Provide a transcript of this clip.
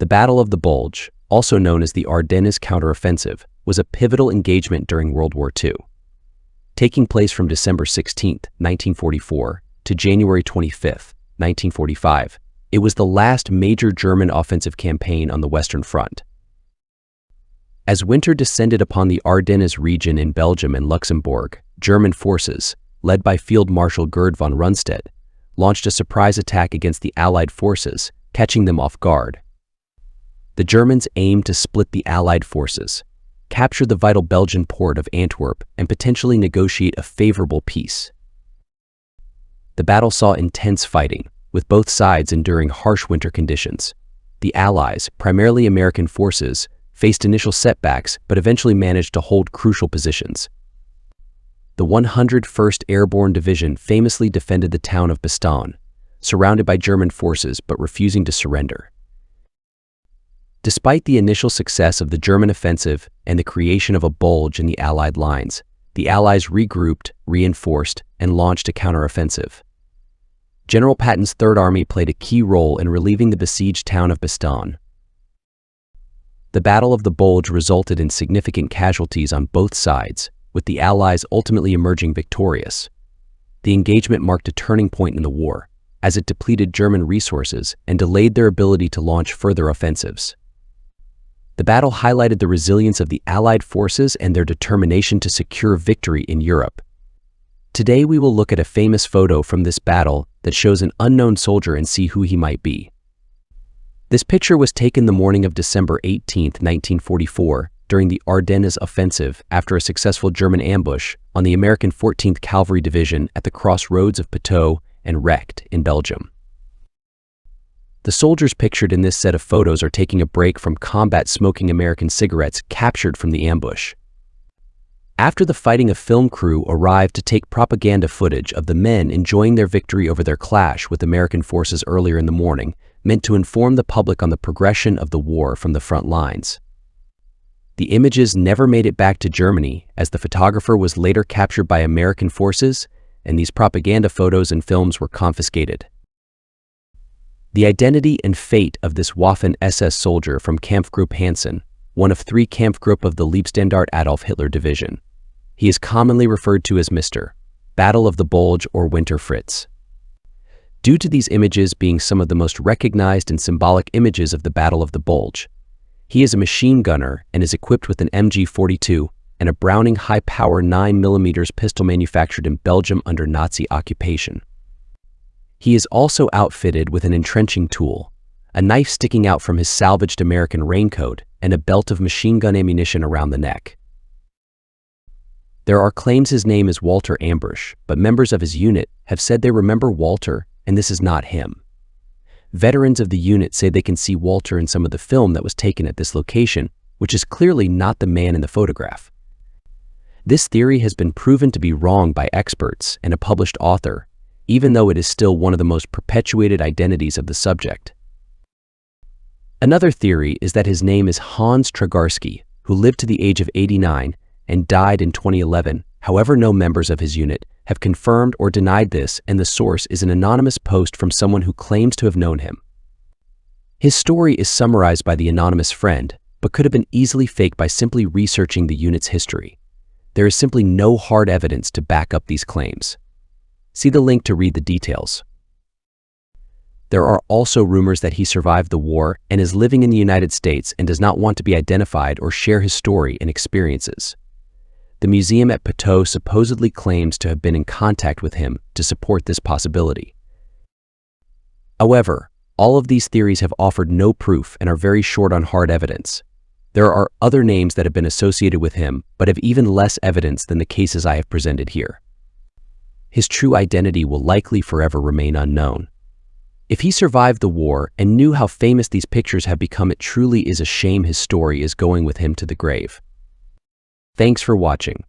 The Battle of the Bulge, also known as the Ardennes counteroffensive, was a pivotal engagement during World War II. Taking place from December 16, 1944, to January 25, 1945, it was the last major German offensive campaign on the Western Front. As winter descended upon the Ardennes region in Belgium and Luxembourg, German forces, led by Field Marshal Gerd von Rundstedt, launched a surprise attack against the Allied forces, catching them off guard. The Germans aimed to split the Allied forces, capture the vital Belgian port of Antwerp, and potentially negotiate a favorable peace. The battle saw intense fighting, with both sides enduring harsh winter conditions. The Allies, primarily American forces, faced initial setbacks but eventually managed to hold crucial positions. The 101st Airborne Division famously defended the town of Bastogne, surrounded by German forces but refusing to surrender. Despite the initial success of the German offensive and the creation of a bulge in the Allied lines, the Allies regrouped, reinforced, and launched a counteroffensive. General Patton's Third Army played a key role in relieving the besieged town of Bastogne. The Battle of the Bulge resulted in significant casualties on both sides, with the Allies ultimately emerging victorious. The engagement marked a turning point in the war, as it depleted German resources and delayed their ability to launch further offensives. The battle highlighted the resilience of the Allied forces and their determination to secure victory in Europe. Today we will look at a famous photo from this battle that shows an unknown soldier and see who he might be. This picture was taken the morning of December 18, 1944, during the Ardennes Offensive after a successful German ambush on the American 14th Calvary Division at the crossroads of Poteau and Recht in Belgium. The soldiers pictured in this set of photos are taking a break from combat smoking American cigarettes captured from the ambush. After the fighting, a film crew arrived to take propaganda footage of the men enjoying their victory over their clash with American forces earlier in the morning, meant to inform the public on the progression of the war from the front lines. The images never made it back to Germany, as the photographer was later captured by American forces, and these propaganda photos and films were confiscated. The identity and fate of this Waffen-SS soldier from Kampfgruppe Hansen, one of 3 Kampfgruppe of the Leibstandarte Adolf Hitler Division. He is commonly referred to as Mr. Battle of the Bulge or Winter Fritz. Due to these images being some of the most recognized and symbolic images of the Battle of the Bulge, he is a machine gunner and is equipped with an MG42 and a Browning high-power 9mm pistol manufactured in Belgium under Nazi occupation. He is also outfitted with an entrenching tool, a knife sticking out from his salvaged American raincoat, and a belt of machine gun ammunition around the neck. There are claims his name is Walter Ambrusch, but members of his unit have said they remember Walter, and this is not him. Veterans of the unit say they can see Walter in some of the film that was taken at this location, which is clearly not the man in the photograph. This theory has been proven to be wrong by experts and a published author, even though it is still one of the most perpetuated identities of the subject. Another theory is that his name is Hans Tragarski, who lived to the age of 89 and died in 2011. However, no members of his unit have confirmed or denied this, and the source is an anonymous post from someone who claims to have known him. His story is summarized by the anonymous friend, but could have been easily faked by simply researching the unit's history. There is simply no hard evidence to back up these claims. See the link to read the details. There are also rumors that he survived the war and is living in the United States and does not want to be identified or share his story and experiences. The museum at Poteau supposedly claims to have been in contact with him to support this possibility. However, all of these theories have offered no proof and are very short on hard evidence. There are other names that have been associated with him, but have even less evidence than the cases I have presented here. His true identity will likely forever remain unknown. If he survived the war and knew how famous these pictures have become, it truly is a shame his story is going with him to the grave. Thanks for watching.